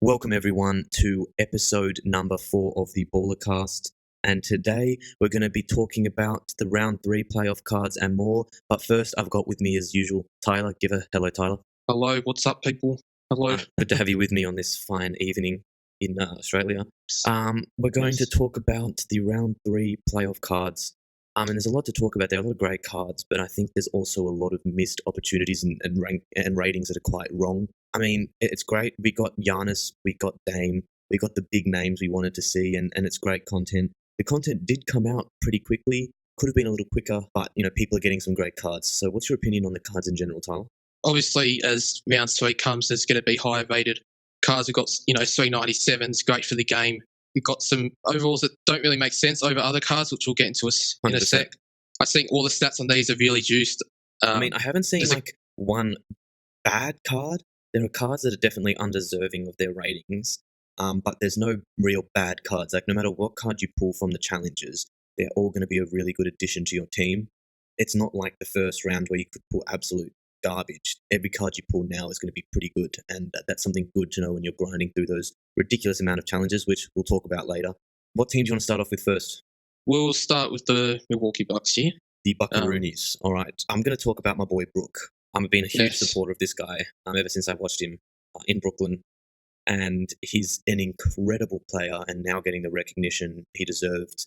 Welcome everyone to episode number 4 of the Ballercast. And today we're going to be talking about the round 3 playoff cards and more. But first, I've got with me as usual Tyler. Give a hello, Tyler. Hello, what's up, people? Hello. Good to have you with me on this fine evening in Australia. We're going to talk about the round 3 playoff cards. And there's a lot to talk about. There are a lot of great cards, but I think there's also a lot of missed opportunities and ratings that are quite wrong. I mean, it's great. We got Giannis, we got Dame, we got the big names we wanted to see, and it's great content. The content did come out pretty quickly. Could have been a little quicker, but people are getting some great cards. So, what's your opinion on the cards in general, Tyler? Obviously, as round 3 comes, there's going to be higher rated cards. We've got 397s, great for the game. We've got some overalls that don't really make sense over other cards, which we'll get into in a 100%. sec. I think all the stats on these are really juiced. I haven't seen one bad card. There are cards that are definitely undeserving of their ratings, but there's no real bad cards. Like, no matter what card you pull from the challenges, they're all going to be a really good addition to your team. It's not like the first round where you could pull absolute garbage. Every card you pull now is going to be pretty good, and that's something good to know when you're grinding through those ridiculous amount of challenges, which we'll talk about later. What team do you want to start off with first? We'll start with the Milwaukee Bucks here. The Buckaroonies. All right. I'm going to talk about my boy Brook. I've been a huge supporter of this guy ever since I watched him in Brooklyn, and he's an incredible player and now getting the recognition he deserved.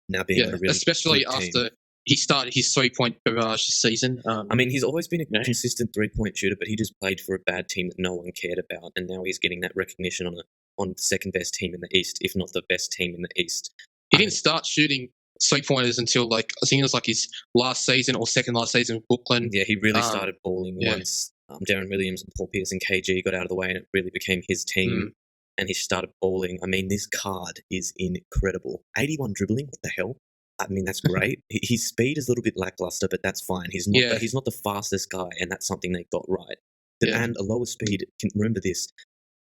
Now being a really especially good team. after he started his 3-point barrage this season. He's always been a consistent 3-point shooter, but he just played for a bad team that no one cared about, and now he's getting that recognition on the second best team in the East, if not the best team in the East. He didn't start shooting 3-pointers until I think it was his last season or second last season in Brooklyn. Yeah, he really started balling once Darren Williams and Paul Pierce and KG got out of the way, and it really became his team, and he started balling. This card is incredible. 81 dribbling, what the hell? That's great. His speed is a little bit lackluster, but that's fine. He's not the fastest guy, and that's something they got right. And a lower speed, remember this,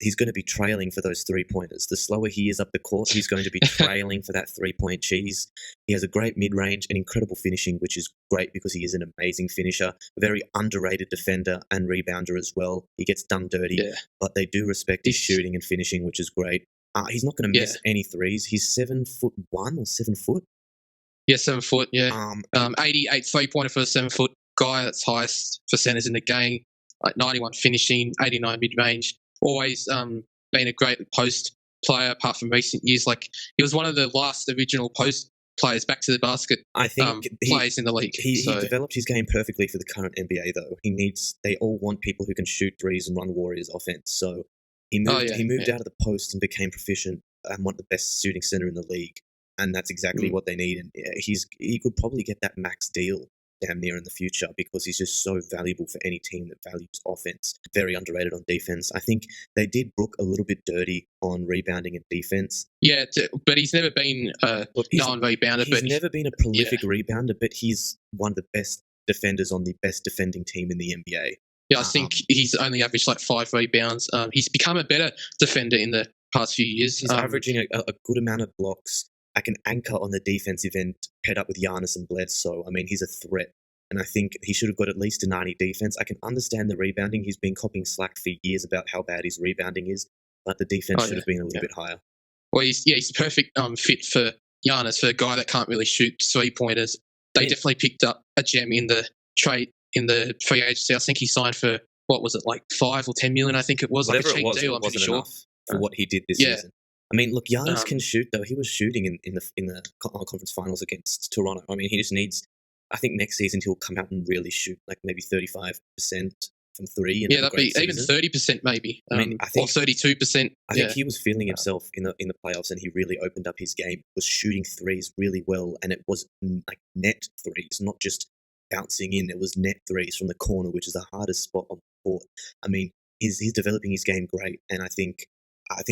he's going to be trailing for those 3-pointers. The slower he is up the court, he's going to be trailing for that 3-point cheese. He has a great mid-range and incredible finishing, which is great because he is an amazing finisher, a very underrated defender and rebounder as well. He gets done dirty, but they do respect his shooting and finishing, which is great. He's not going to miss any threes. He's 7'1" or 7 foot. Yeah, 7 foot, 88 3-pointer for a 7-foot guy. That's highest for centers in the game. 91 finishing, 89 mid-range. Always been a great post player apart from recent years. He was one of the last original post players back to the basket. I think players in the league. He developed his game perfectly for the current NBA, though. They all want people who can shoot threes and run Warriors offense. So he moved out of the post and became proficient and one of the best shooting center in the league. And that's exactly what they need. And he could probably get that max deal damn near in the future because he's just so valuable for any team that values offense. Very underrated on defense. I think they did Brook a little bit dirty on rebounding and defense. Yeah, but he's never been non-rebounder. He's never been a prolific rebounder, but he's one of the best defenders on the best defending team in the NBA. Yeah, I think he's only averaged 5 rebounds. He's become a better defender in the past few years. He's averaging a good amount of blocks. I can anchor on the defensive end, paired up with Giannis and Bledsoe. He's a threat, and I think he should have got at least a 90 defense. I can understand the rebounding. He's been copying slack for years about how bad his rebounding is, but the defense should have been a little bit higher. Well, he's the perfect fit for Giannis, for a guy that can't really shoot 3-pointers. They definitely picked up a gem in the trade, in the free agency. I think he signed for, what was it, 5 or 10 million, I think it was. Whatever a cheap deal, I'm pretty sure. For what he did this season. Giannis can shoot, though. He was shooting in the conference finals against Toronto. He just needs, I think next season he'll come out and really shoot maybe 35% from 3. That'd be even 30% maybe. I think, or 32%. I think he was feeling himself in the playoffs, and he really opened up his game. Was shooting threes really well, and it was net threes, not just bouncing in. It was net threes from the corner, which is the hardest spot on the court. He's developing his game great, and I think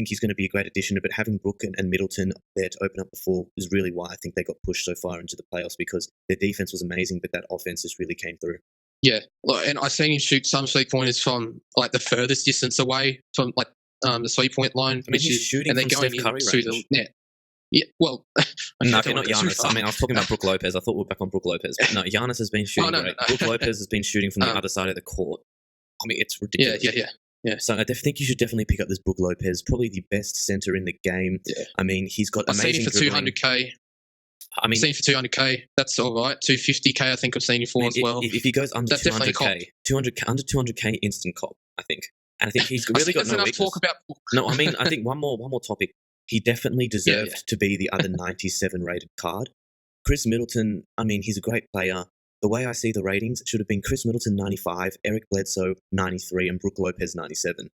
he's going to be a great addition, but having Brook and Middleton there to open up the floor is really why I think they got pushed so far into the playoffs, because their defense was amazing, but that offense just really came through. Yeah, and I've seen him shoot some 3-pointers from the furthest distance away from the 3-point line. He's shooting and from Steph Curry through the net. Yeah, well... no, if you're not Giannis. I was talking about Brook Lopez. I thought we were back on Brook Lopez. But no, Giannis has been shooting great. Brook Lopez has been shooting from the other side of the court. It's ridiculous. Yeah. Yeah. So I think you should definitely pick up this Brook Lopez, probably the best centre in the game. Yeah. I mean, he's got I've amazing seen him for dribbling. 200k. I mean, I've seen him for 200k. That's all right. 250k, I think I've seen him for as well. If he goes under 200k, under 200k, instant cop, I think. And I think he's really got no weakness. Talk about. No, I mean, I think one more topic. He definitely deserved to be the other 97 rated card. Chris Middleton, I mean, he's a great player. The way I see the ratings, it should have been Chris Middleton 95, Eric Bledsoe 93, and Brook Lopez 97.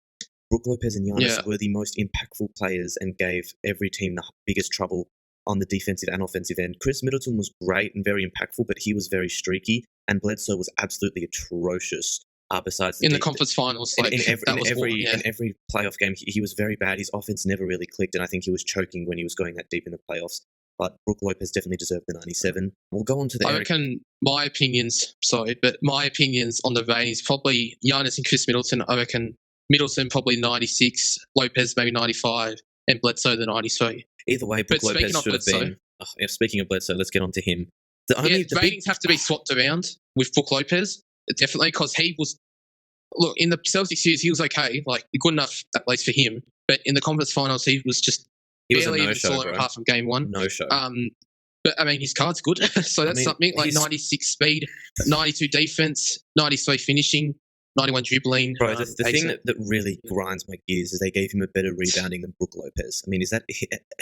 Brook Lopez and Giannis were the most impactful players and gave every team the biggest trouble on the defensive and offensive end. Chris Middleton was great and very impactful, but he was very streaky, and Bledsoe was absolutely atrocious. Besides in the conference finals, in every playoff game, he was very bad. His offense never really clicked, and I think he was choking when he was going that deep in the playoffs. But Brook Lopez definitely deserved the 97. We'll go on to the. I reckon my opinions on the ratings probably Giannis and Chris Middleton. I reckon Middleton probably 96, Lopez maybe 95, and Bledsoe the 93. Either way, Brook Lopez should have been. Speaking of Bledsoe, let's get on to him. The ratings have to be swapped around with Brook Lopez, definitely, because he was. Look, in the Celtics series, he was okay, like good enough at least for him. But in the conference finals, he was just barely even solid apart from game one. No show. But I mean, his card's good, so that's something like 96 speed, 92 defense, 93 finishing, 91 dribbling. Bro, the thing that really grinds my gears is they gave him a better rebounding than Brook Lopez. I mean, is that?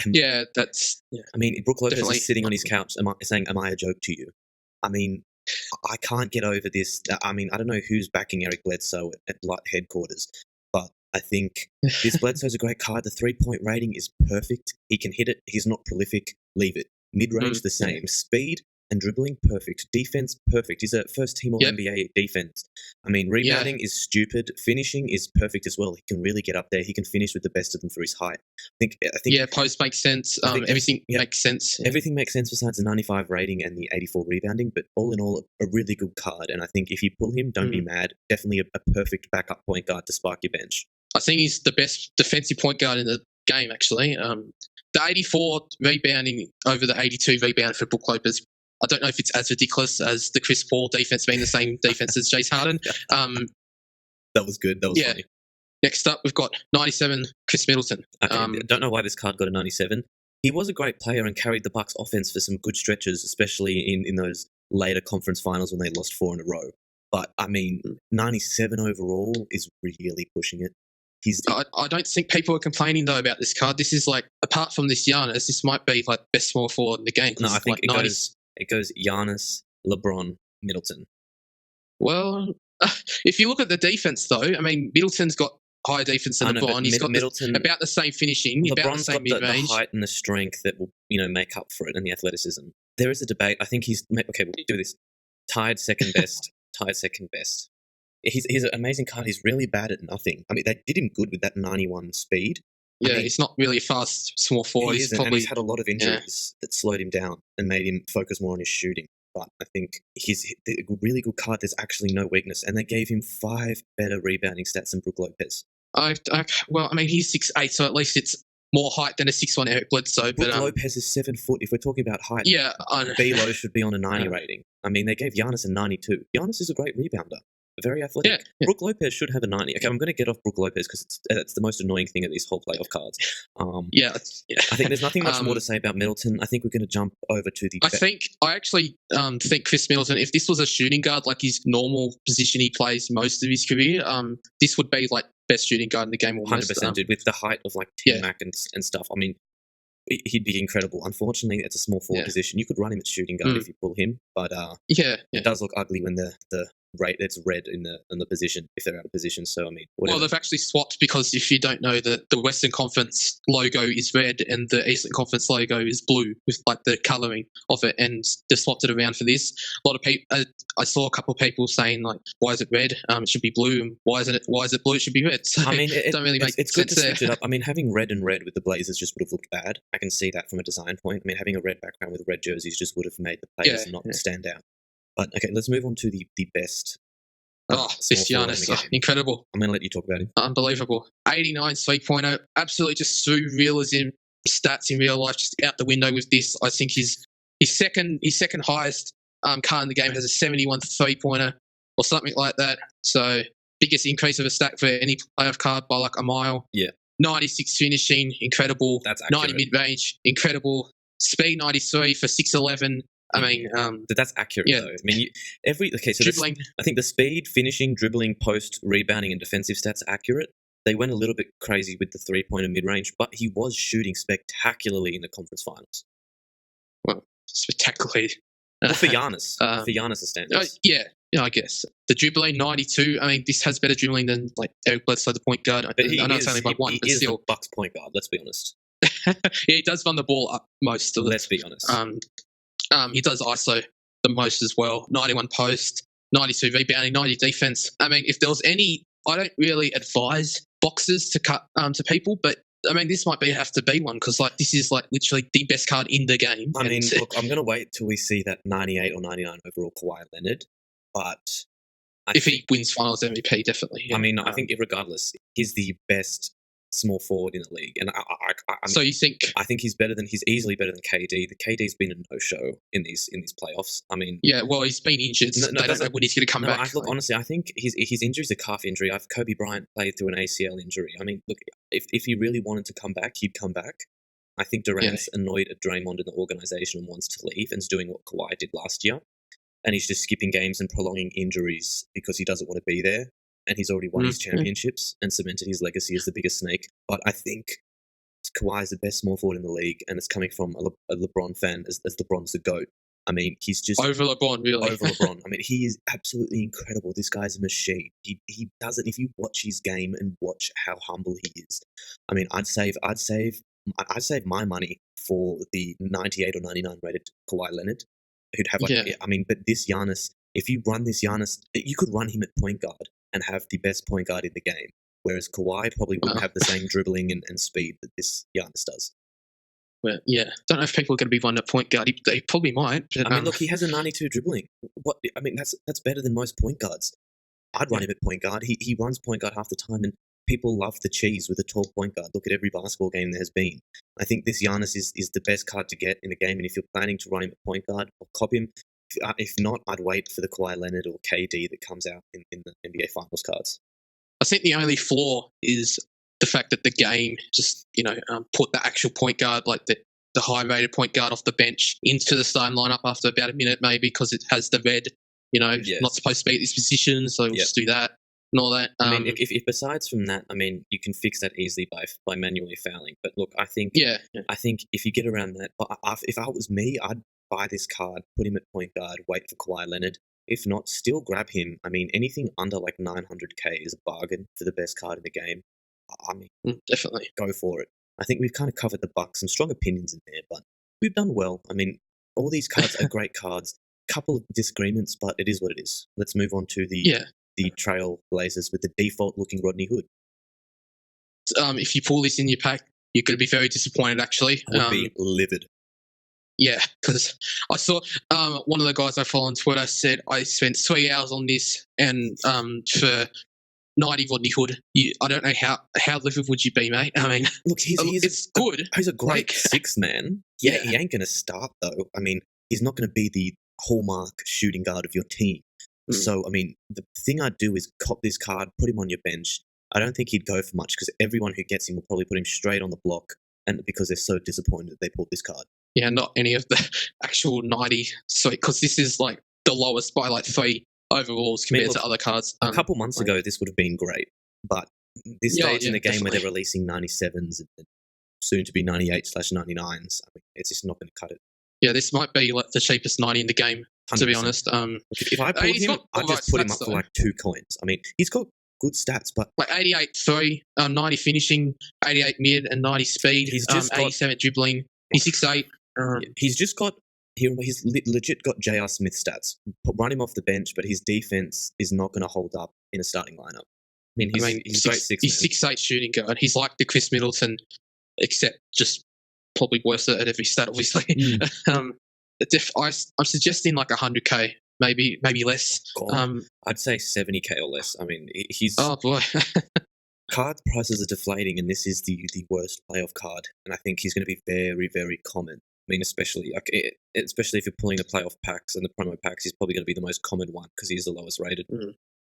Yeah, that's. Yeah. I mean, Brook Lopez is sitting on his couch saying, "Am I a joke to you?" I mean, I can't get over this. I mean, I don't know who's backing Eric Bledsoe at headquarters, but I think this Bledsoe's a great card. The 3-point rating is perfect. He can hit it. He's not prolific. Leave it. Mid-range, the same. Speed and dribbling, perfect. Defense, perfect. He's a first-team All-NBA defense. I mean, rebounding is stupid. Finishing is perfect as well. He can really get up there. He can finish with the best of them for his height. I think post makes sense. Everything makes sense. Yeah. Everything makes sense besides the 95 rating and the 84 rebounding, but all in all, a really good card. And I think if you pull him, don't be mad. Definitely a perfect backup point guard to spark your bench. I think he's the best defensive point guard in the game, actually. The 84 rebounding over the 82 rebound for Brook Lopez, I don't know if it's as ridiculous as the Chris Paul defense being the same defense as Jace Harden. That was good. That was funny. Next up, we've got 97 Chris Middleton. Okay, I don't know why this card got a 97. He was a great player and carried the Bucks offense for some good stretches, especially in those later conference finals when they lost 4 in a row. But, I mean, 97 overall is really pushing it. I don't think people are complaining, though, about this card. This is like, apart from this Giannis, this might be like best small forward in the game. No, I think it goes Giannis, LeBron, Middleton. Well, if you look at the defense, though, I mean, Middleton's got higher defense than LeBron. He's got about the same finishing, about the same mid-range. The height and the strength that will, make up for it, and the athleticism. There is a debate. I think he's okay. We'll do this. Tied second best. He's an amazing card. He's really bad at nothing. I mean, they did him good with that 91 speed. Yeah, he's not really a fast small forward. He's had a lot of injuries that slowed him down and made him focus more on his shooting. But I think he's a really good card. There's actually no weakness. And they gave him 5 better rebounding stats than Brook Lopez. Well, I mean, he's 6'8", so at least it's more height than a 6'1" Eric Bledsoe. Brook Lopez is 7 foot. If we're talking about height, B-Lo should be on a 90 rating. I mean, they gave Giannis a 92. Giannis is a great rebounder. Very athletic. Yeah. Brook Lopez should have a 90. Okay, I'm going to get off Brook Lopez because it's the most annoying thing of these whole playoff cards. I think there's nothing much more to say about Middleton. I think we're going to jump over to the... I actually think Chris Middleton, if this was a shooting guard, like his normal position he plays most of his career, this would be like best shooting guard in the game almost. 100%, dude, with the height of like T-Mac and stuff. I mean, he'd be incredible. Unfortunately, it's a small forward position. You could run him at shooting guard if you pull him, but it does look ugly when the it's red in the position if they're out of position. So I mean, whatever. Well, they've actually swapped because if you don't know, the Western Conference logo is red and the Eastern Conference logo is blue with like the colouring of it, and they swapped it around for this. A lot of people, I saw a couple of people saying like, "Why is it red? It should be blue. And why is it blue? It should be red." So I mean, don't really make it's sense good to there. switch it up. I mean, having red and red with the Blazers just would have looked bad. I can see that from a design point. I mean, having a red background with red jerseys just would have made the players not stand out. But okay, let's move on to the best. This Giannis, incredible. I'm going to let you talk about him. Unbelievable. 89 3.0, absolutely just threw realism stats in real life just out the window with this. I think his second highest card in the game has a 71 3.0 or something like that. So biggest increase of a stat for any playoff card by like a mile. Yeah. 96 finishing, incredible. That's accurate. 90 mid-range, incredible. Speed 93 for 6'11". I mean, that's accurate though. I mean, dribbling. I think the speed, finishing, dribbling, post, rebounding, and defensive stats are accurate. They went a little bit crazy with the 3-pointer mid-range, but he was shooting spectacularly in the conference finals. Well, spectacularly. Well, for Giannis' standards. Yeah, I guess. The dribbling, 92. I mean, this has better dribbling than like Eric Bledsoe, the point guard. But I know it's only by one, but is still. the Bucks point guard, let's be honest. Yeah, he does run the ball up most of it. Let's be honest. He does ISO the most as well. 91 post, 92 rebounding, 90 defense. I mean, if there was any, I don't really advise boxes to cut to people, but I mean, this might have to be one because like this is like literally the best card in the game. I mean, look, I'm going to wait till we see that 98 or 99 overall Kawhi Leonard, but if he wins Finals MVP, definitely. Yeah. I mean, I think regardless, he's the best small forward in the league, and so you think? I think he's easily better than KD. The KD's been a no-show in these playoffs. I mean, yeah, well, he's been injured. So they don't know when he's going to come back. Look, honestly, I think his injury is a calf injury. Kobe Bryant played through an ACL injury. I mean, look, if he really wanted to come back, he'd come back. I think Durant's annoyed at Draymond and the organization and wants to leave, and is doing what Kawhi did last year, and he's just skipping games and prolonging injuries because he doesn't want to be there. And he's already won his championships and cemented his legacy as the biggest snake. But I think Kawhi is the best small forward in the league, and it's coming from a LeBron fan as LeBron's the GOAT. I mean, he's just... Over LeBron, really. Over LeBron. I mean, he is absolutely incredible. This guy's a machine. He doesn't... If you watch his game and watch how humble he is, I mean, I'd save my money for the 98 or 99 rated Kawhi Leonard, who'd have I mean, but this Giannis, if you run this Giannis, you could run him at point guard and have the best point guard in the game, whereas Kawhi probably wouldn't have the same dribbling and speed that this Giannis does. Well, yeah, don't know if people are going to be running at point guard. He probably might. But, I mean, look, he has a 92 dribbling. What? I mean, that's better than most point guards. I'd run him at point guard. He runs point guard half the time, and people love the cheese with a tall point guard. Look at every basketball game there has been. I think this Giannis is the best card to get in a game, and if you're planning to run him at point guard, I'll copy him. If not, I'd wait for the Kawhi Leonard or KD that comes out in the NBA Finals cards. I think the only flaw is the fact that the game just, put the actual point guard, like the high-rated point guard off the bench into the starting lineup after about a minute maybe because it has the red, not supposed to be at this position, so we'll just do that and all that. I mean, if besides from that, I mean, you can fix that easily by manually fouling. But look, I think if you get around that, if I was me, I'd buy this card, put him at point guard, wait for Kawhi Leonard. If not, still grab him. I mean, anything under like 900k is a bargain for the best card in the game. I mean, definitely go for it. I think we've kind of covered the Bucks, some strong opinions in there, but we've done well. I mean, all these cards are great cards. Couple of disagreements, but it is what it is. Let's move on to the Trail Blazers with the default looking Rodney Hood. If you pull this in your pack, you're going to be very disappointed. Actually, I would be livid. Yeah, because I saw one of the guys I follow on Twitter said I spent 3 hours on this, and for 90 Rodney Hood, I don't know how livid would you be, mate? I mean, look, it's good. He's a great six man. Yeah, he ain't going to start though. I mean, he's not going to be the hallmark shooting guard of your team. So, I mean, the thing I'd do is cop this card, put him on your bench. I don't think he'd go for much because everyone who gets him will probably put him straight on the block, and because they're so disappointed that they pulled this card. Yeah, not any of the actual 90. So, because this is like the lowest by like 3 overalls compared to other cards. A couple months ago, this would have been great, but this stage in the game where they're releasing 97s and soon to be 98/99s, I mean, it's just not going to cut it. Yeah, this might be like the cheapest 90 in the game, 100%. To be honest. If I pulled him, I'd just put him up for like 2 coins. I mean, he's got good stats, but like 88-3, 90 finishing, 88 mid, and 90 speed. He's just 87 dribbling. He's 6'8". He's just got. He's legit got J.R. Smith stats. Run him off the bench, but his defense is not going to hold up in a starting lineup. I mean, he's great six. He's 6'8" shooting guard. He's like the Chris Middleton, except just probably worse at every stat, obviously. I'm suggesting like 100k, maybe less. I'd say 70k or less. I mean, he's. Oh boy. Card prices are deflating, and this is the worst playoff card. And I think he's going to be very, very common. I mean, especially if you're pulling the playoff packs and the promo packs, he's probably going to be the most common one because he's the lowest rated.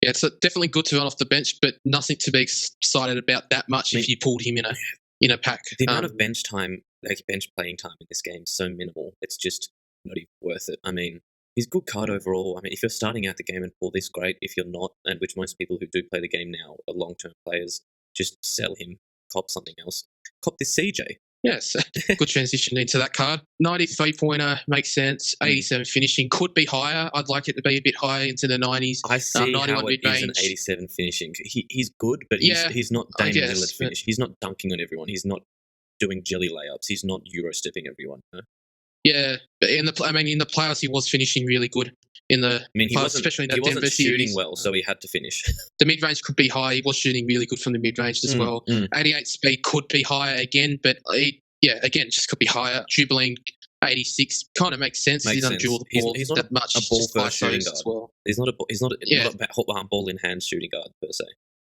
Yeah, it's definitely good to run off the bench, but nothing to be excited about that much if you pulled him in a pack. The amount of bench time, like bench playing time in this game, is so minimal. It's just not even worth it. I mean, he's a good card overall. I mean, if you're starting out the game and pull this, great. If you're not, and which most people who do play the game now are long-term players, just sell him, cop something else. Cop this CJ. Yes, good transition into that card. 93-pointer makes sense. 87 finishing could be higher. I'd like it to be a bit higher into the 90s. I see how it is an 87 finishing. He's good, but he's not Dame Lillard finish. He's not dunking on everyone. He's not doing jelly layups. He's not Euro stepping everyone. No? Yeah, but in the playoffs he was finishing really good. He wasn't shooting well, so he had to finish. The mid range could be high. He was shooting really good from the mid range as well. 88 speed could be higher again, but just could be higher. Dribbling 86 kind of makes sense. He doesn't dribble the ball he's not that much. A ball first shooting guard. As well. He's not a ball in hand shooting guard per se.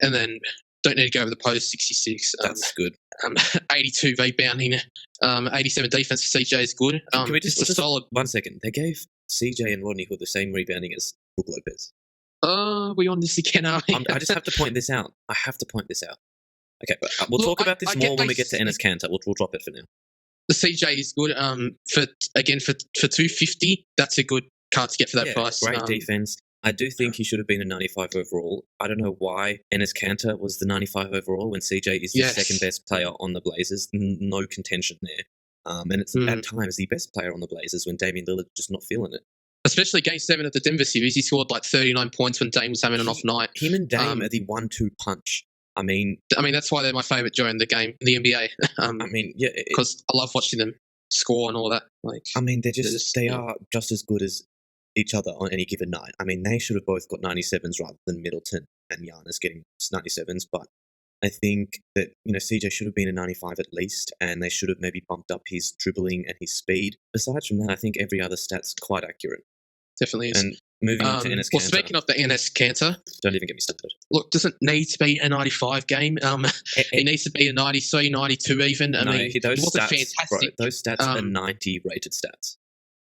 And then don't need to go over the post. 66. That's good. 82 rebounding. 87 defense for CJ is good. Can we just solid? 1 second. They gave CJ and Rodney Hood the same rebounding as Brook Lopez. We on this again, are we? I just have to point this out. Okay, but we'll talk about this more when we get to Enes Kanter. We'll drop it for now. The CJ is good. For 250, that's a good card to get for that price. Great defense. I do think he should have been a 95 overall. I don't know why Enes Kanter was the 95 overall when CJ is the second best player on the Blazers. No contention there. And it's at times the best player on the Blazers when Damian Lillard just not feeling it. Especially Game 7 of the Denver series, he scored like 39 points when Dame was having an off night. Him and Dame are the 1-2 punch. I mean, that's why they're my favourite during the game in the NBA. Because I love watching them score and all that. They are just as good as each other on any given night. I mean, they should have both got 97s rather than Middleton and Giannis getting 97s, but I think that, CJ should have been a 95 at least, and they should have maybe bumped up his dribbling and his speed. Besides from that, I think every other stat's quite accurate. Definitely is. And moving on to Enes Kanter. Well, speaking of the Enes Kanter, don't even get me started. Look, doesn't need to be a 95 game. It needs to be a 93, 92 even. Those stats, fantastic. Bro, those stats are 90 rated stats.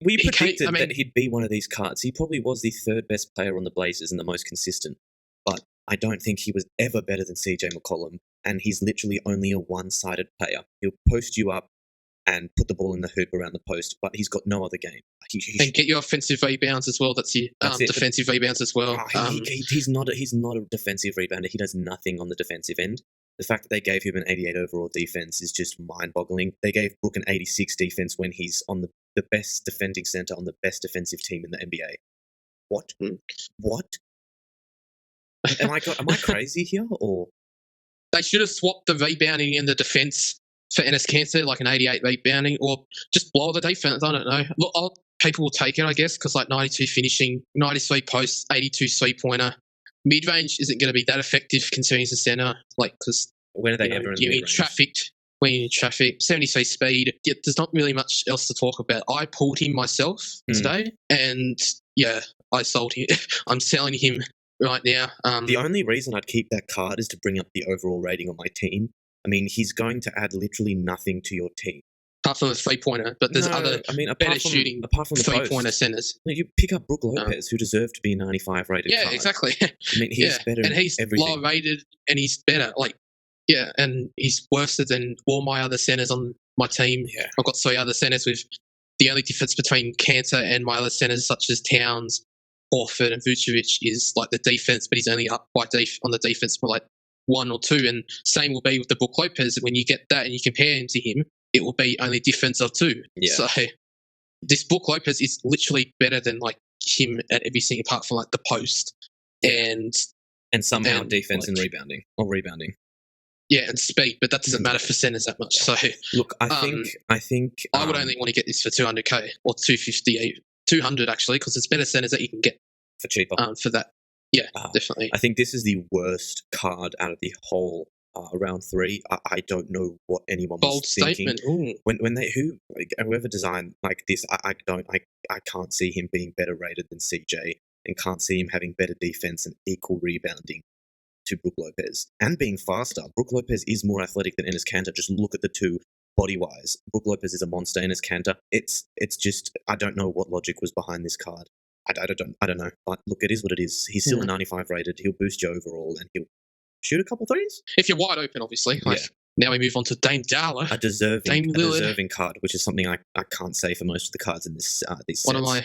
We predicted that he'd be one of these cards. He probably was the third best player on the Blazers and the most consistent. But I don't think he was ever better than CJ McCollum. And he's literally only a one-sided player. He'll post you up and put the ball in the hoop around the post, but he's got no other game. And get your offensive rebounds as well. That's your defensive rebounds as well. He's not a defensive rebounder. He does nothing on the defensive end. The fact that they gave him an 88 overall defense is just mind-boggling. They gave Brook an 86 defense when he's on the best defending center on the best defensive team in the NBA. What? What? Am I crazy here, or? They should have swapped the rebounding and the defense for Enes Kanter, like an 88 rebounding, or just blow the defense. I don't know. Look, people will take it, I guess, because 92 finishing, 93 posts, 82 3-pointer. Mid-range isn't going to be that effective considering he's a center, because when are they ever in you're trafficked? When you're in traffic, 73 speed. There's not really much else to talk about. I pulled him myself today, and I sold him. I'm selling him right now. The only reason I'd keep that card is to bring up the overall rating on my team. I mean, he's going to add literally nothing to your team. Apart from a 3-pointer, but there's better shooting apart from the 3-pointer centers. You pick up Brook Lopez, who deserved to be 95 rated. Yeah, card. Exactly. I mean, he's better, and he's lower rated, and he's better. And he's worse than all my other centers on my team. Yeah. I've got 3 other centers with the only difference between Kanter and my other centers, such as Towns, Horford, and Vucevic, is the defense, but he's only up by on the defense for 1 or 2. And same will be with the Brook Lopez. When you get that and you compare him to him, it will be only difference of 2. Yeah. So this Brook Lopez is literally better than him at everything apart from the post and somehow defense and rebounding. Yeah, and speed, but that doesn't matter for centers that much. So look, I think I would only want to get this for 200k or 250, 200 actually, because it's better centers that you can get for cheaper. For that, definitely. I think this is the worst card out of the whole round 3. I don't know what anyone was thinking. When whoever designed this, I can't see him being better rated than CJ, and can't see him having better defense and equal rebounding to Brook Lopez and being faster. Brook Lopez is more athletic than Enes Kanter. Just look at the two body-wise. Brook Lopez is a monster. Enes Kanter, it's just, I don't know what logic was behind this card. I don't know. But look, it is what it is. He's still a 95 rated. He'll boost you overall, and he'll shoot a couple threes if you're wide open, obviously. Like, now we move on to Dame Darla. A deserving card, which is something I can't say for most of the cards in this these sets. One of my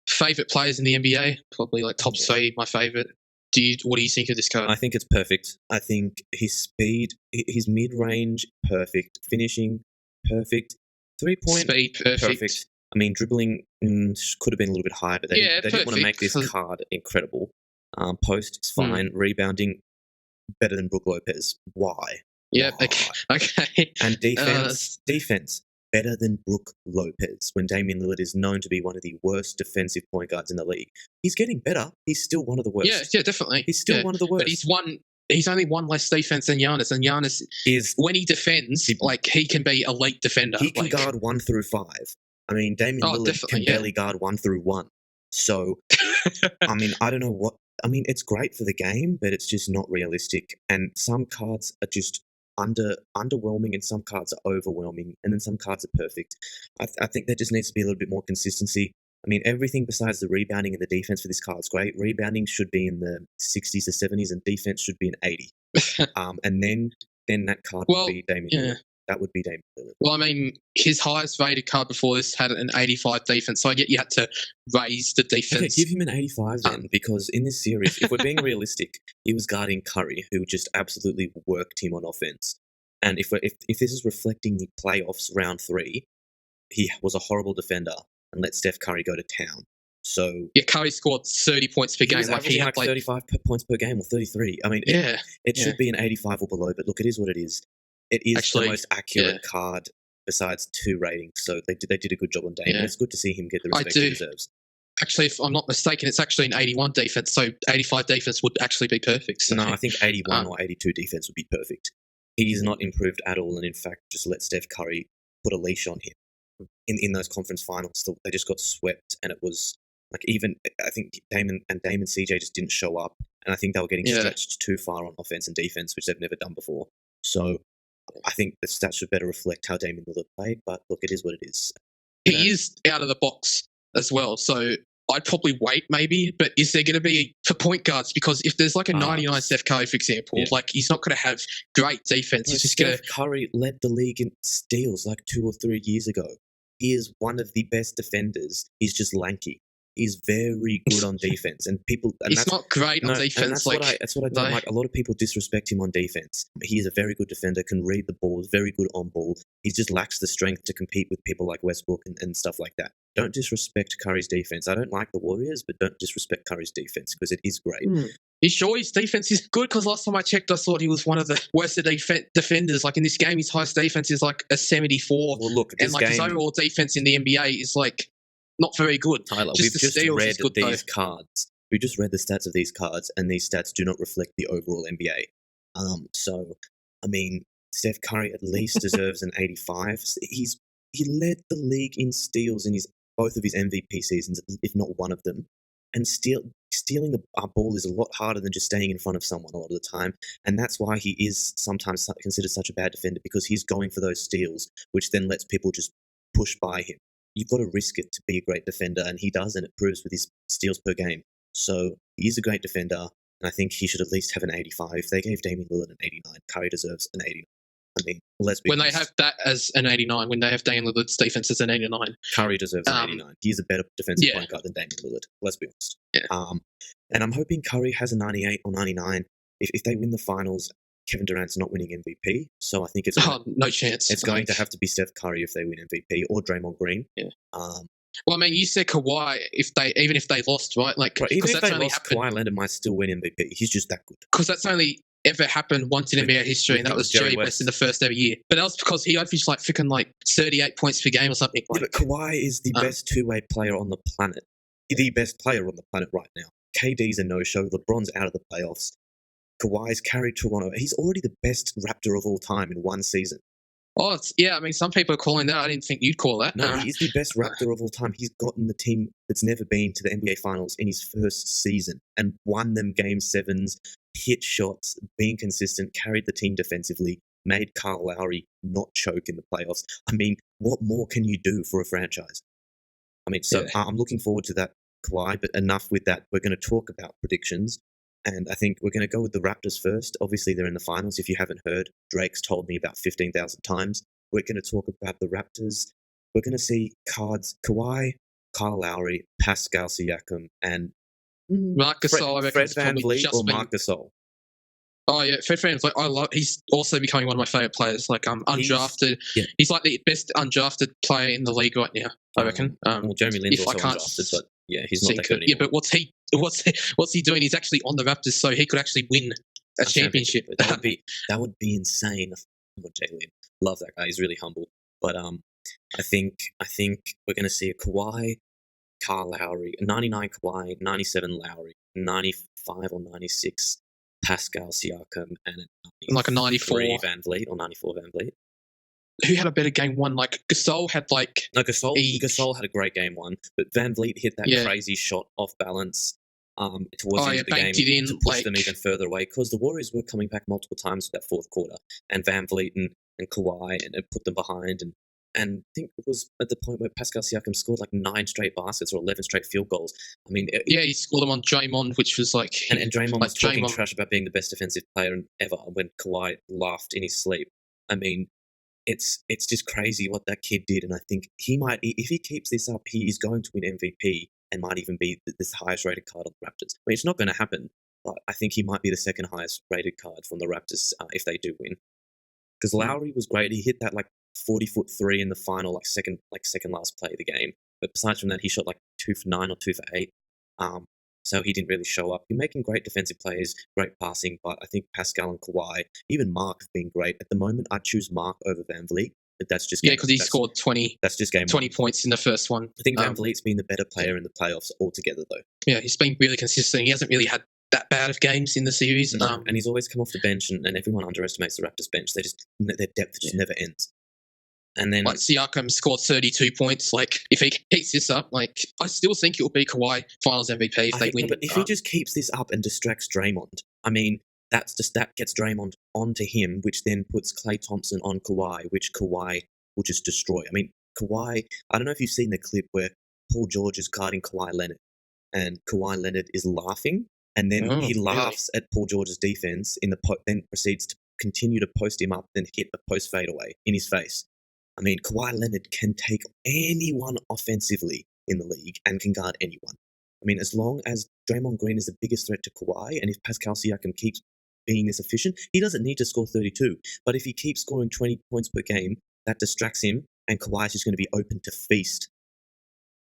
favourite players in the NBA, probably like top three, my favourite. What do you think of this card? I think it's perfect. I think his speed, his mid-range, perfect. Finishing, perfect. 3-point, speed, perfect. I mean, dribbling could have been a little bit higher, but they didn't want to make this card incredible. Post is fine. Rebounding, better than Brook Lopez. Why? Yeah, okay. And defense, better than Brook Lopez, when Damian Lillard is known to be one of the worst defensive point guards in the league. He's getting better. He's still one of the worst. Yeah, definitely. He's still one of the worst. But he's only one less defense than Giannis, and Giannis is, when he defends, he can be elite defender. He can guard 1 through 5. I mean, Damian Lillard can barely guard 1 through 1. So, I mean, I don't know what. I mean, it's great for the game, but it's just not realistic. And some cards are just underwhelming, and some cards are overwhelming, and then some cards are perfect. I think there just needs to be a little bit more consistency. I mean, everything besides the rebounding and the defense for this card is great. Rebounding should be in the 60s to 70s, and defense should be an 80. And then that card would be Damian Lillard. That would be Damian Lillard. Well, I mean, his highest rated card before this had an 85 defense, so I get you had to raise the defense. Okay, give him an 85 then, because in this series, if we're being realistic, he was guarding Curry, who just absolutely worked him on offense. And if this is reflecting the playoffs round 3, he was a horrible defender and let Steph Curry go to town. So Curry scored 30 points per game. He had 35 points per game or 33. I mean, it should be an 85 or below, but look, it is what it is. It is actually the most accurate card besides 2 ratings, so they did a good job on Dame. It's good to see him get the respect he deserves. Actually, if I'm not mistaken, it's actually an 81 defense, so 85 defense would actually be perfect. So. No, I think 81 or 82 defense would be perfect. He's not improved at all, and in fact, just let Steph Curry put a leash on him. In those conference finals, they just got swept, and it was like, even I think Dame and CJ just didn't show up, and I think they were getting stretched too far on offense and defense, which they've never done before. So I think the stats should better reflect how Damian Lillard played, but look, it is what it is. He is out of the box as well, so I'd probably wait maybe, but is there going to be for point guards? Because if there's like a 99 Steph Curry, for example, like he's not going to have great defense. He's just going to. Curry led the league in steals like 2 or 3 years ago. He is one of the best defenders. He's just lanky. He's very good on defense, and people. And he's not great on defense. That's what I don't like. A lot of people disrespect him on defense. He is a very good defender, can read the ball, is very good on ball. He just lacks the strength to compete with people like Westbrook and stuff like that. Don't disrespect Curry's defense. I don't like the Warriors, but don't disrespect Curry's defense because it is great. You sure his defense is good? Because last time I checked, I thought he was one of the worst defenders. Like in this game, his highest defense is like a 74. Well, look, and like his overall defense in the NBA is like not very good. Tyler, we've just read these cards. We just read the stats of these cards, and these stats do not reflect the overall NBA. So, I mean, Steph Curry at least deserves an 85. He led the league in steals in both of his MVP seasons, if not one of them. And stealing a ball is a lot harder than just staying in front of someone a lot of the time. And that's why he is sometimes considered such a bad defender, because he's going for those steals, which then lets people just push by him. You've got to risk it to be a great defender, and he does, and it proves with his steals per game. So he is a great defender, and I think he should at least have an 85. If they gave Damian Lillard an 89, Curry deserves an 89. I mean, let's be honest. They have that as an 89, when they have Damian Lillard's defense as an 89. Curry deserves an 89. He's a better defensive point guard than Damian Lillard. Let's be honest. And I'm hoping Curry has a 98 or 99. If they win the finals, Kevin Durant's not winning MVP, so I think it's no chance. It's going to have to be Steph Curry if they win MVP, or Draymond Green. Well, I mean, you said Kawhi even if they lost, right? Like, even if they lost, Kawhi Leonard might still win MVP. He's just that good. Because that's only ever happened once in NBA history, and that was Jerry West in the first ever year. But that was because he averaged like freaking like 38 points per game or something. But Kawhi is the best two-way player on the planet. The best player on the planet right now. KD's a no-show. LeBron's out of the playoffs. Kawhi's carried Toronto. He's already the best Raptor of all time in one season. Oh, I mean, some people are calling that. I didn't think you'd call that. No, he's the best Raptor of all time. He's gotten the team that's never been to the NBA Finals in his first season and won them Game 7s, hit shots, being consistent, carried the team defensively, made Kyle Lowry not choke in the playoffs. I mean, what more can you do for a franchise? I mean, so I'm looking forward to that Kawhi, but enough with that. We're going to talk about predictions. And I think we're going to go with the Raptors first. Obviously, they're in the finals. If you haven't heard, Drake's told me about 15,000 times. We're going to talk about the Raptors. We're going to see cards Kawhi, Kyle Lowry, Pascal Siakam, and Marc Gasol. Fred VanVleet or Marc Gasol. Oh yeah, Fred VanVleet. He's also becoming one of my favorite players. Like undrafted. He's like the best undrafted player in the league right now. I reckon. Well, Jeremy Lin's also undrafted, but yeah, he's not that good anymore. Yeah, but what's he doing? He's actually on the Raptors, so he could actually win a championship. That would be insane. Jalen, love that guy. He's really humble. But I think we're going to see a Kawhi, Kyle Lowry, 99 Kawhi, 97 Lowry, 95 or 96 Pascal Siakam, and like a 94 VanVleet or 94 VanVleet. Who had a better game one? Like Gasol had Gasol had a great game one, but VanVleet hit that crazy shot off balance towards the end of the game to push them even further away, because the Warriors were coming back multiple times for that fourth quarter, and VanVleet and Kawhi and put them behind, and I think it was at the point where Pascal Siakam scored like 9 straight baskets or 11 straight field goals. I mean, he scored them on Draymond, which was like, and Draymond was talking trash about being the best defensive player ever when Kawhi laughed in his sleep. I mean, it's just crazy what that kid did, and I think he might, if he keeps this up, he is going to win MVP and might even be this highest rated card on the Raptors. I mean, it's not going to happen, but I think he might be the second highest rated card from the Raptors if they do win. Because Lowry was great. He hit that like 40-foot three in the final, like second last play of the game. But besides from that, he shot like 2 for 9 or 2 for 8. So he didn't really show up. He's making great defensive plays, great passing, but I think Pascal and Kawhi, even Mark, have been great. At the moment, I'd choose Mark over VanVleet, but that's just because he scored 20. That's just game 20 points in the first one. I think VanVleet's been the better player in the playoffs altogether, though. Yeah, he's been really consistent. He hasn't really had that bad of games in the series. And he's always come off the bench, and everyone underestimates the Raptors bench. Their depth just never ends. And then, like, Siakam scored 32 points. Like, if he keeps this up, like, I still think it will be Kawhi Finals MVP if they win. But if he just keeps this up and distracts Draymond, I mean, that gets Draymond onto him, which then puts Klay Thompson on Kawhi, which Kawhi will just destroy. I mean, Kawhi, I don't know if you've seen the clip where Paul George is guarding Kawhi Leonard, and Kawhi Leonard is laughing, and then he laughs at Paul George's defense, then proceeds to continue to post him up, then hit a post fadeaway in his face. I mean, Kawhi Leonard can take anyone offensively in the league and can guard anyone. I mean, as long as Draymond Green is the biggest threat to Kawhi, and if Pascal Siakam keeps being this efficient, he doesn't need to score 32. But if he keeps scoring 20 points per game, that distracts him, and Kawhi is just going to be open to feast.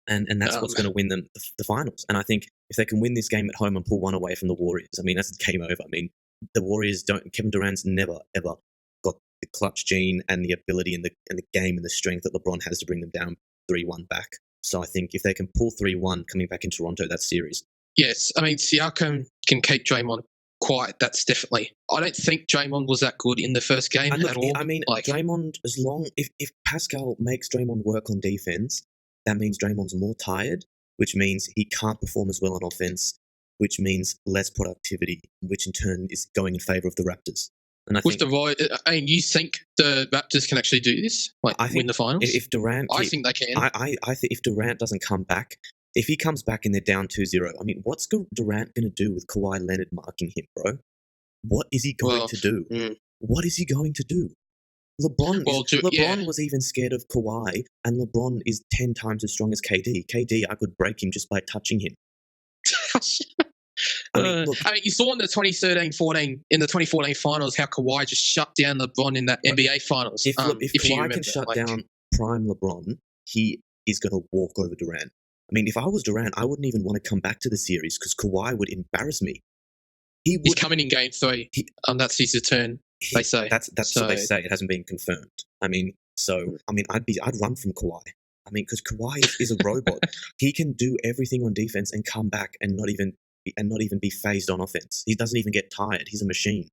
And that's what's going to win them the finals. And I think if they can win this game at home and pull one away from the Warriors, I mean, that's game over. I mean, the Warriors Kevin Durant's never, ever got the clutch gene and the ability and the game and the strength that LeBron has to bring them down 3-1 back. So I think if they can pull 3-1 coming back in Toronto, that series. Yes, I mean, Siakam can keep Draymond quiet. That's definitely. I don't think Draymond was that good in the first game at all. I mean, Draymond, if Pascal makes Draymond work on defense, that means Draymond's more tired, which means he can't perform as well on offense, which means less productivity, which in turn is going in favor of the Raptors. And I think you think the Raptors can actually do this, win the finals? If Durant, I think they can. I think if Durant doesn't come back, if he comes back and they're down 2-0, I mean, what's Durant going to do with Kawhi Leonard marking him, bro? What is he going to do? What is he going to do? LeBron was even scared of Kawhi, and LeBron is 10 times as strong as KD. KD, I could break him just by touching him. I mean, you saw in the 2014 finals how Kawhi just shut down LeBron in that NBA finals. If Kawhi can shut down prime LeBron, he is going to walk over Durant. I mean, if I was Durant, I wouldn't even want to come back to the series because Kawhi would embarrass me. He's coming in game 3. That's his return. They say that's what they say. It hasn't been confirmed. I mean, I'd run from Kawhi. I mean, because Kawhi is a robot. He can do everything on defense and come back and not even be phased on offense. He doesn't even get tired. He's a machine.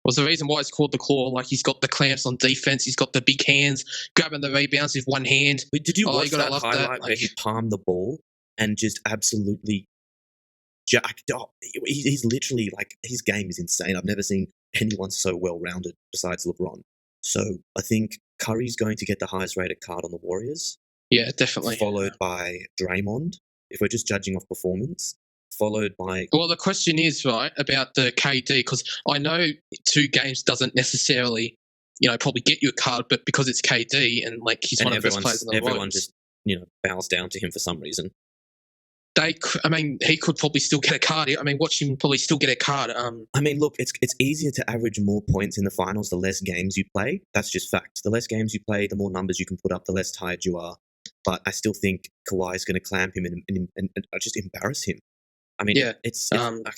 Was the reason why it's called the claw? Like, he's got the clamps on defense. He's got the big hands, grabbing the rebounds with one hand. Did you watch that highlight where he palmed the ball and just absolutely jacked up? He's literally his game is insane. I've never seen anyone so well-rounded besides LeBron. So I think Curry's going to get the highest rated card on the Warriors. Yeah, definitely. Followed by Draymond. if we're just judging off performance, followed by... Well, the question is, right, about the KD, because I know 2 games doesn't necessarily, probably get you a card, but because it's KD and, like, he's one of the best players in the world. Everyone just, bows down to him for some reason. He could probably still get a card. Watch him probably still get a card. Look, it's easier to average more points in the finals the less games you play. That's just fact. The less games you play, the more numbers you can put up, the less tired you are. But I still think Kawhi is going to clamp him and just embarrass him. It's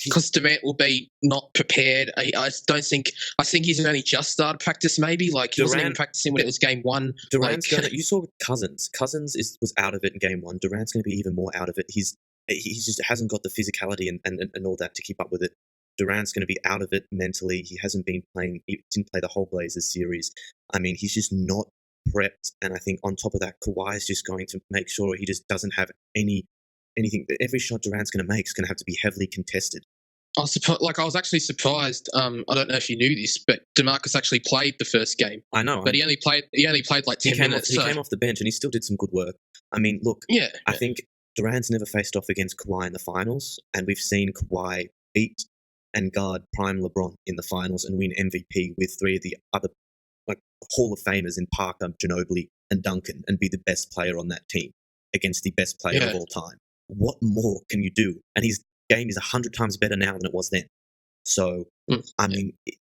because Durant will be not prepared. I think he's only just started practice. Maybe like he wasn't even practicing when it was game 1. Durant's you saw with Cousins. Cousins was out of it in game 1. Durant's going to be even more out of it. He just hasn't got the physicality and all that to keep up with it. Durant's going to be out of it mentally. He hasn't been playing. He didn't play the whole Blazers series. He's just not prepped. And I think on top of that, Kawhi is just going to make sure he just doesn't have anything. Every shot Durant's going to make is going to have to be heavily contested. I was actually surprised. I don't know if you knew this, but DeMarcus actually played the first game. I know, but he only played like 10 minutes. He came off the bench and he still did some good work. I think Durant's never faced off against Kawhi in the finals, and we've seen Kawhi beat and guard prime LeBron in the finals and win MVP with 3 of the other Hall of Famers in Parker, Ginobili, and Duncan, and be the best player on that team against the best player of all time. What more can you do? And his game is 100 times better now than it was then. So,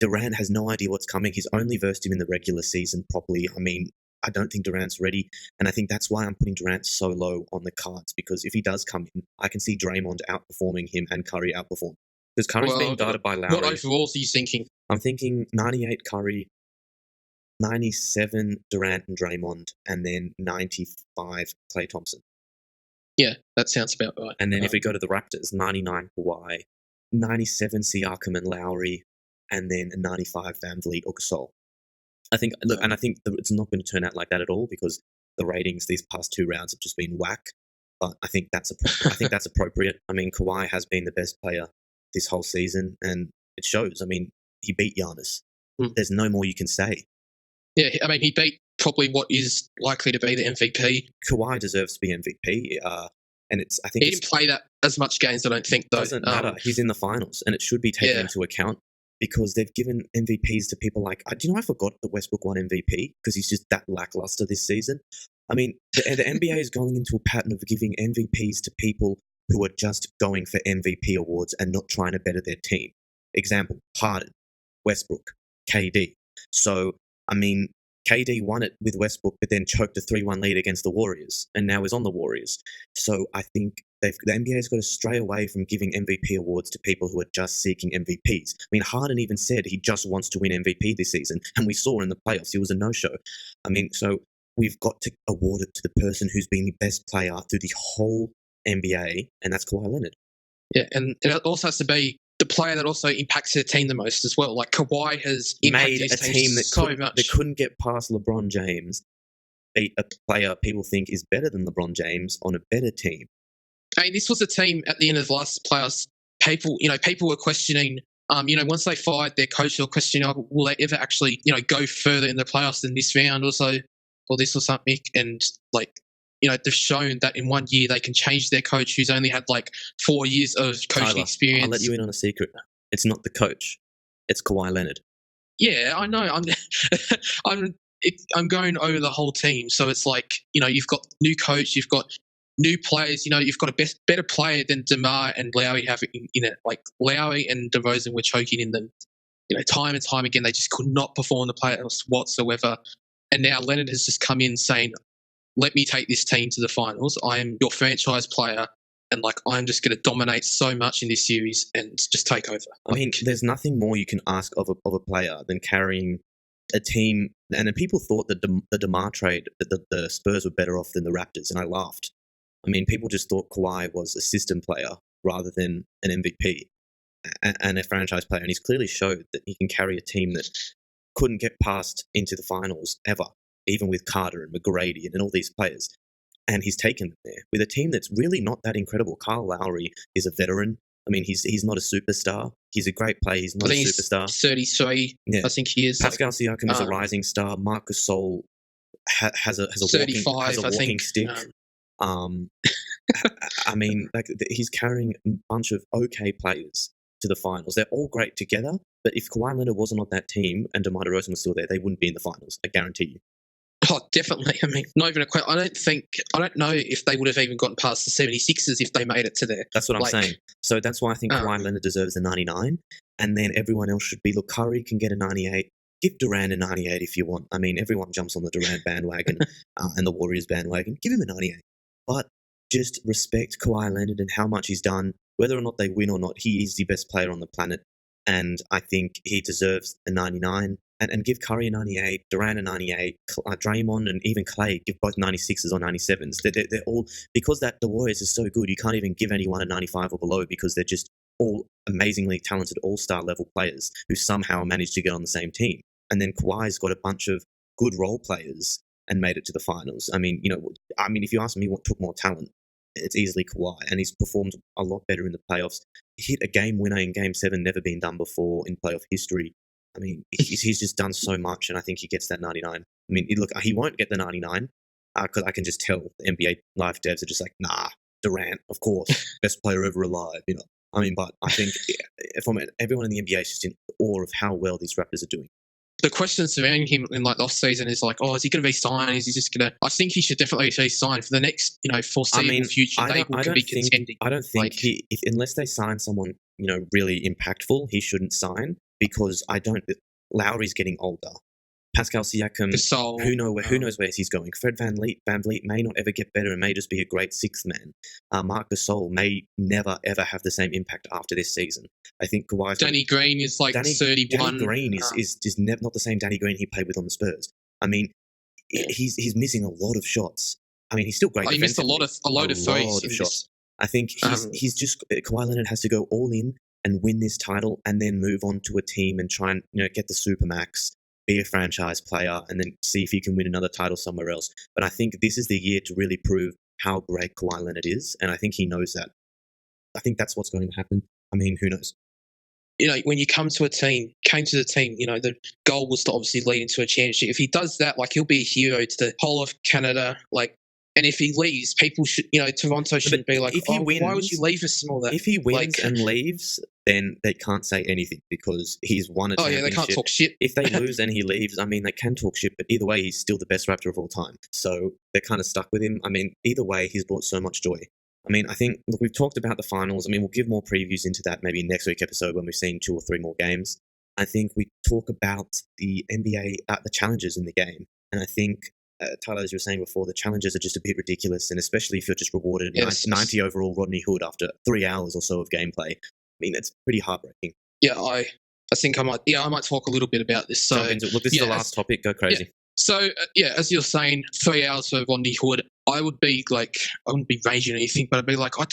Durant has no idea what's coming. He's only versed him in the regular season properly. I don't think Durant's ready. And I think that's why I'm putting Durant so low on the cards, because if he does come in, I can see Draymond outperforming him and Curry outperforming. Because Curry's being guarded by Lowry. What overalls are you thinking? I'm thinking 98 Curry, 97 Durant and Draymond, and then 95 Klay Thompson. Yeah, that sounds about right. And then if we go to the Raptors, 99 Kawhi, 97 Siakam and Lowry, and then a 95 Van Vliet or Gasol. I think it's not going to turn out like that at all, because the ratings these past 2 rounds have just been whack. But I think that's appropriate. Kawhi has been the best player this whole season, and it shows. He beat Giannis. There's no more you can say. Yeah, he beat probably what is likely to be the MVP. Kawhi deserves to be MVP, and he didn't play that as much games. I don't think, though. Doesn't matter. He's in the finals, and it should be taken into account, because they've given MVPs to people like... Do you know I forgot that Westbrook won MVP because he's just that lackluster this season? The NBA is going into a pattern of giving MVPs to people who are just going for MVP awards and not trying to better their team. Example, Harden, Westbrook, KD. So, KD won it with Westbrook, but then choked a 3-1 lead against the Warriors, and now is on the Warriors. So I think the NBA's got to stray away from giving MVP awards to people who are just seeking MVPs. Harden even said he just wants to win MVP this season, and we saw in the playoffs he was a no-show. So we've got to award it to the person who's been the best player through the whole NBA, and that's Kawhi Leonard. Yeah, and it also has to be the player that also impacts their team the most as well. Like Kawhi has made a team that couldn't get past LeBron James, beat a player people think is better than LeBron James on a better team. This was a team at the end of the last playoffs. People were questioning. Once they fired their coach, they were questioning, will they ever actually, go further in the playoffs than this round or so, or this or something? And they've shown that in 1 year they can change their coach, who's only had 4 years of coaching experience. I'll let you in on a secret. It's not the coach. It's Kawhi Leonard. Yeah, I know. I'm going over the whole team. So it's you've got new coach, you've got new players. You've got a better player than DeMar and Lowry have in it. Lowry and DeRozan were choking in them. Time and time again, they just could not perform the playoffs whatsoever. And now Leonard has just come in saying, let me take this team to the finals. I am your franchise player, and I'm just going to dominate so much in this series and just take over. There's nothing more you can ask of a player than carrying a team. And people thought that the DeMar trade, that the Spurs were better off than the Raptors, and I laughed. People just thought Kawhi was a system player rather than an MVP and a franchise player, and he's clearly showed that he can carry a team that couldn't get past into the finals ever, even with Carter and McGrady and all these players. And he's taken them there with a team that's really not that incredible. Kyle Lowry is a veteran. He's not a superstar. He's a great player. He's not a superstar. 33, yeah. I think he is. Pascal Siakam is a rising star. Marc Gasol has a 35, walking stick. Um, I mean, like he's carrying a bunch of okay players to the finals. They're all great together, but if Kawhi Leonard wasn't on that team and DeMar DeRozan was still there, they wouldn't be in the finals. I guarantee you. Oh, definitely. I mean, not even a question. I don't know if they would have even gotten past the 76ers if they made it to there. That's what I'm saying. So that's why I think Kawhi Leonard deserves a 99, and then everyone else should be, look, Curry can get a 98. Give Durant a 98 if you want. I mean, everyone jumps on the Durant bandwagon and the Warriors bandwagon. Give him a 98. But just respect Kawhi Leonard and how much he's done. Whether or not they win or not, he is the best player on the planet. And I think he deserves a 99. And give Curry a 98, Durant a 98, Draymond and even Clay give both 96s or 97s. They're all, because the Warriors is so good, you can't even give anyone a 95 or below because they're just all amazingly talented all-star level players who somehow managed to get on the same team. And then Kawhi's got a bunch of good role players and made it to the finals. I mean, if you ask me what took more talent, it's easily Kawhi, and he's performed a lot better in the playoffs. He hit a game winner in Game 7, never been done before in playoff history. I mean, he's just done so much, and I think he gets that 99. I mean, look, he won't get the 99 because I can just tell the NBA live devs are just like, nah, Durant, of course, best player ever alive, I mean, but I think from everyone in the NBA is just in awe of how well these Raptors are doing. The question surrounding him in like last season is like, is he going to be signed? Is he just going to? I think he should definitely be signed for the next, foreseeable future. They can be contending. I don't think unless they sign someone, really impactful, he shouldn't sign because Lowry's getting older. Pascal Siakam, Gasol, who knows where he's going. Fred VanVleet may not ever get better and may just be a great sixth man. Marc Gasol may never ever have the same impact after this season. I think Kawhi's Danny Green is like 31. Danny Green is never not the same Danny Green he played with on the Spurs. I mean, he's missing a lot of shots. I mean, he's still great. He missed a lot of shots. I think he's just Kawhi Leonard has to go all in and win this title, and then move on to a team and try and get the supermax, be a franchise player, and then see if he can win another title somewhere else. But I think this is the year to really prove how great Kawhi Leonard is, and I think he knows that. I think that's what's going to happen. I mean, who knows? When you came to the team, the goal was to obviously lead into a championship. If he does that, he'll be a hero to the whole of Canada. And if he leaves, people should, Toronto shouldn't be like, why would you leave us and all that? If he wins and leaves, then they can't say anything because he's won a championship. Oh, yeah, they can't talk shit. If they lose and he leaves, I mean, they can talk shit, but either way, he's still the best Raptor of all time. So they're kind of stuck with him. I mean, either way, he's brought so much joy. I mean, I think, look, we've talked about the finals. I mean, we'll give more previews into that maybe next week episode when we've seen 2 or 3 more games. I think we talk about the NBA, the challenges in the game. And I think, Tyler, as you were saying before, the challenges are just a bit ridiculous, and especially if you're just rewarded 90 overall Rodney Hood after 3 hours or so of gameplay. I mean, it's pretty heartbreaking. Yeah, I think I might talk a little bit about this. So, look, this is the last topic. Go crazy. Yeah. So, as you're saying, 3 hours for Rodney Hood. I wouldn't be raging or anything, but I'd be like, I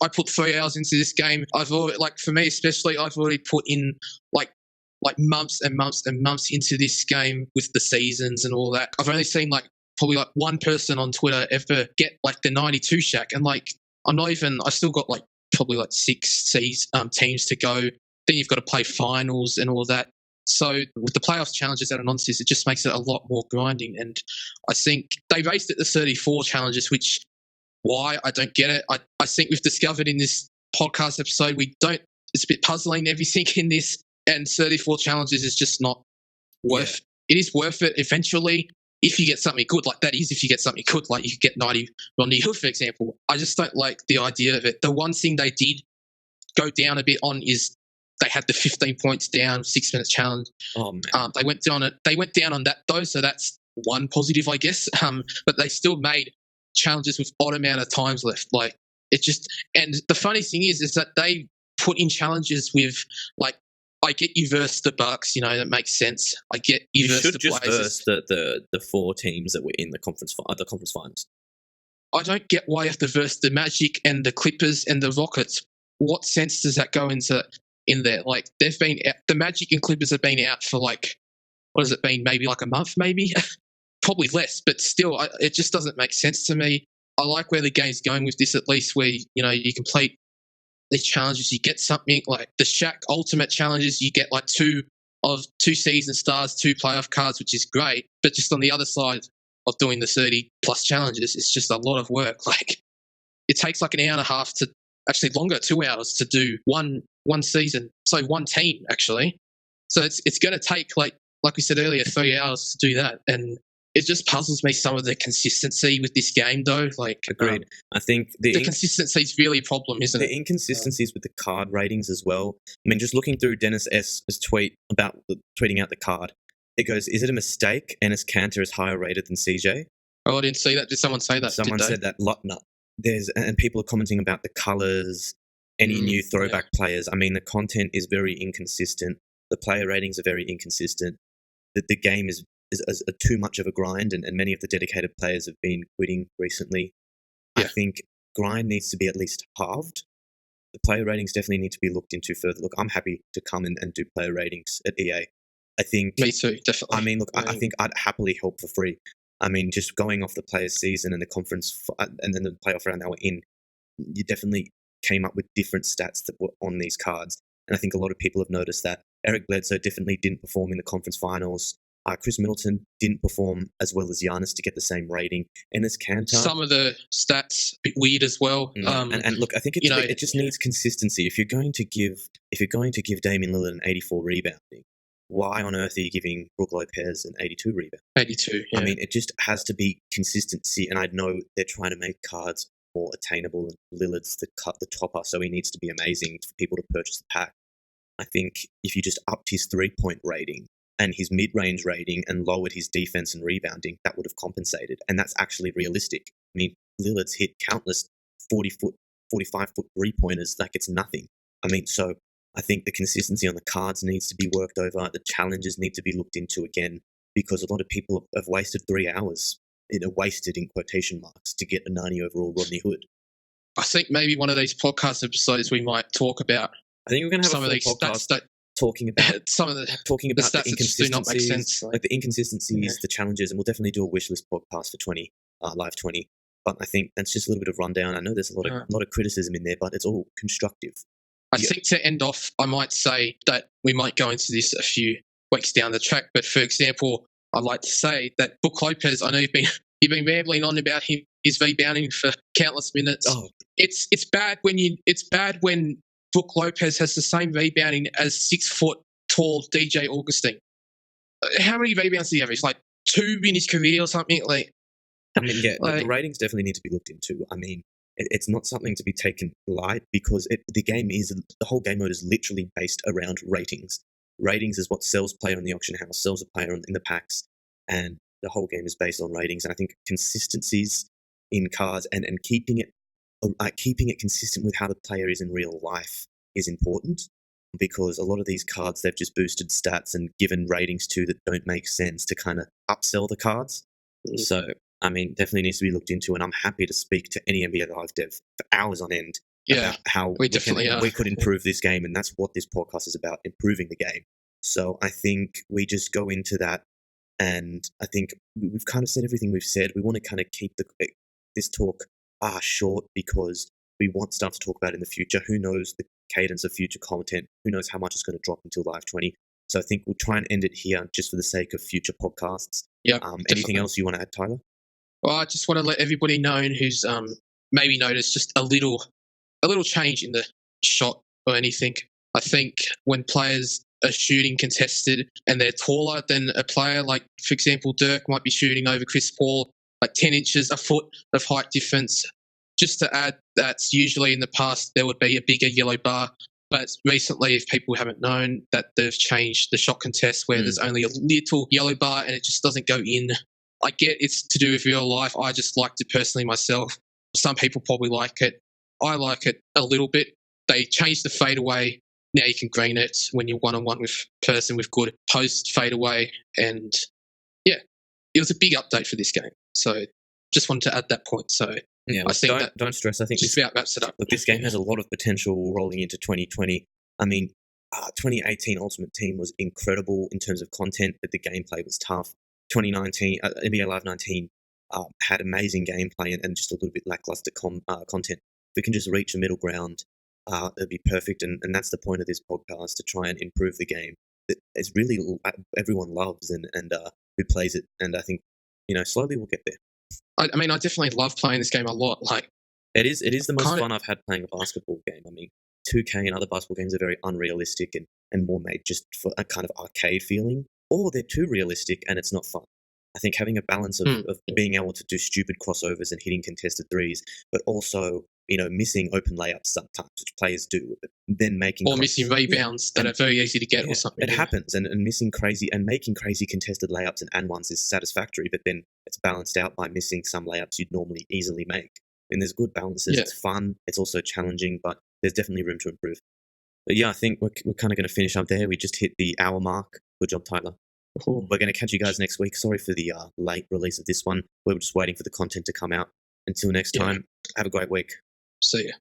put 3 hours into this game. I've already, for me especially, I've already put in months and months and months into this game with the seasons and all that. I've only seen probably one person on Twitter ever get the 92 Shaq, and I still got probably 6 teams to go. Then you've got to play finals and all that. So with the playoffs challenges out of nonsense, it just makes it a lot more grinding. And I think they raised it to 34 challenges, why I don't get it. I think we've discovered in this podcast episode it's a bit puzzling everything in this, and 34 challenges is just not worth. It is worth it eventually if you get something good. That is, if you get something good, you could get 90 Rodney Hood, for example. I just don't like the idea of it. The one thing they did go down a bit on is they had the 15 points down, 6 minutes challenge. Oh man! They went down on that though, so that's one positive, I guess. But they still made challenges with odd amount of times left. And the funny thing is that they put in challenges with I get you versus the Bucks, that makes sense. I get you versus the Blazers. Verse the 4 teams that were in the conference finals. I don't get why you have to verse the Magic and the Clippers and the Rockets. What sense does that go into in there? They've been out, the Magic and Clippers have been out for what has it been? Maybe a month, maybe probably less, but still, it just doesn't make sense to me. I like where the game's going with this, at least where you complete the challenges, you get something like the Shaq Ultimate challenges. You get 2 season stars, 2 playoff cards, which is great. But just on the other side, of doing the 30 plus challenges. It's just a lot of work. Like it takes like an hour and a half to actually longer, 2 hours to do one season. So one team actually. So it's going to take like we said earlier, 3 hours to do that. And it just puzzles me some of the consistency with this game though. Like agreed. I think the consistency is really a problem, isn't it? The inconsistencies with the card ratings as well. I mean, just looking through Dennis S.'s tweet about tweeting out the card, it goes, is it a mistake Enes Kanter is higher rated than CJ? Oh, I didn't see that. Did someone say that? Someone said that. No. And people are commenting about the colours, any new throwback players. I mean, the content is very inconsistent. The player ratings are very inconsistent. The game is too much of a grind, and many of the dedicated players have been quitting recently. Yeah. I think grind needs to be at least halved. The player ratings definitely need to be looked into further. Look, I'm happy to come and do player ratings at EA. I think... Me too, definitely. I mean, look, I think I'd happily help for free. I mean, just going off the players' season and the conference and then the playoff round they were in, you definitely came up with different stats that were on these cards. And I think a lot of people have noticed that. Eric Bledsoe definitely didn't perform in the conference finals. Chris Middleton didn't perform as well as Giannis to get the same rating. Enes Kanter, some of the stats a bit weird as well. And look, I think it just needs consistency. If you're going to give Damian Lillard an 84 rebounding, why on earth are you giving Brook Lopez an 82 rebound? 82. Yeah. I mean, it just has to be consistency. And I know they're trying to make cards more attainable, and Lillard's the topper, so he needs to be amazing for people to purchase the pack. I think if you just upped his 3-point rating and his mid-range rating and lowered his defense and rebounding, that would have compensated. And that's actually realistic. I mean, Lillard's hit countless 40-foot, 45-foot three-pointers like it's nothing. I mean, so I think the consistency on the cards needs to be worked over. The challenges need to be looked into again, because a lot of people have wasted 3 hours, wasted in quotation marks, to get a 90 overall Rodney Hood. I think maybe one of these podcast episodes we might talk about. I think we're going to have some of these stats that talking about some of the stats the inconsistencies, do not make sense. Like the inconsistencies, the challenges, and we'll definitely do a wishlist podcast for 20 live 20. But I think that's just a little bit of rundown. I know there's a lot of criticism in there, but it's all constructive. I think to end off, I might say that we might go into this a few weeks down the track. But for example, I'd like to say that Brook Lopez, I know you've been rambling on about his rebounding for countless minutes. Oh. It's bad when Brook Lopez has the same rebounding as 6 foot tall DJ Augustine. How many rebounds do he average? Like 2 in his career or something? Like, I mean, yeah, the ratings definitely need to be looked into. I mean, it's not something to be taken light, because the whole game mode is literally based around ratings. Ratings is what sells player in the auction house, sells a player in the packs, and the whole game is based on ratings. And I think consistencies in cards and keeping it consistent with how the player is in real life is important, because a lot of these cards, they've just boosted stats and given ratings to that don't make sense to kind of upsell the cards. Mm-hmm. So, I mean, definitely needs to be looked into, and I'm happy to speak to any NBA Live dev for hours on end about how we could improve this game, and that's what this podcast is about, improving the game. So I think we just go into that, and I think we've kind of said everything we've said. We want to kind of keep this talk short, because we want stuff to talk about in the future. Who knows the cadence of future content? Who knows how much it's going to drop until Live 20? So I think we'll try and end it here, just for the sake of future podcasts. Yeah. Anything else you want to add, Tyler? Well, I just want to let everybody know who's maybe noticed just a little change in the shot or anything. I think when players are shooting contested and they're taller than a player, like, for example, Dirk might be shooting over Chris Paul, like 10 inches, a foot of height difference. Just to add, that's usually in the past there would be a bigger yellow bar, but recently, if people haven't known, that they've changed the shot contest where there's only a little yellow bar and it just doesn't go in. I get it's to do with real life. I just liked it personally myself. Some people probably like it. I like it a little bit. They changed the fadeaway. Now you can green it when you're one-on-one with a person with good post fadeaway. And yeah, it was a big update for this game. So just wanted to add that point. So yeah, I think don't stress. I think just about wraps it up. Look, this game has a lot of potential rolling into 2020. I mean, 2018 Ultimate Team was incredible in terms of content, but the gameplay was tough. 2019 NBA Live 19 had amazing gameplay and just a little bit lackluster content. If we can just reach a middle ground, it'd be perfect. And that's the point of this podcast, to try and improve the game. It's really everyone loves and who plays it. And I think slowly we'll get there. I mean, I definitely love playing this game a lot. Like, it is the most fun I've had playing a basketball game. I mean, 2K and other basketball games are very unrealistic and more made just for a kind of arcade feeling, or they're too realistic and it's not fun. I think having a balance of being able to do stupid crossovers and hitting contested threes, but also, missing open layups sometimes, which players do, but then missing rebounds that are very easy to get or something. It happens, and missing crazy and making crazy contested layups and ones is satisfactory, but then it's balanced out by missing some layups you'd normally easily make. And there's good balances. Yeah. It's fun. It's also challenging, but there's definitely room to improve. But yeah, I think we're kind of going to finish up there. We just hit the hour mark. Good job, Tyler. We're going to catch you guys next week. Sorry for the late release of this one. We're just waiting for the content to come out. Until next time, have a great week. See ya.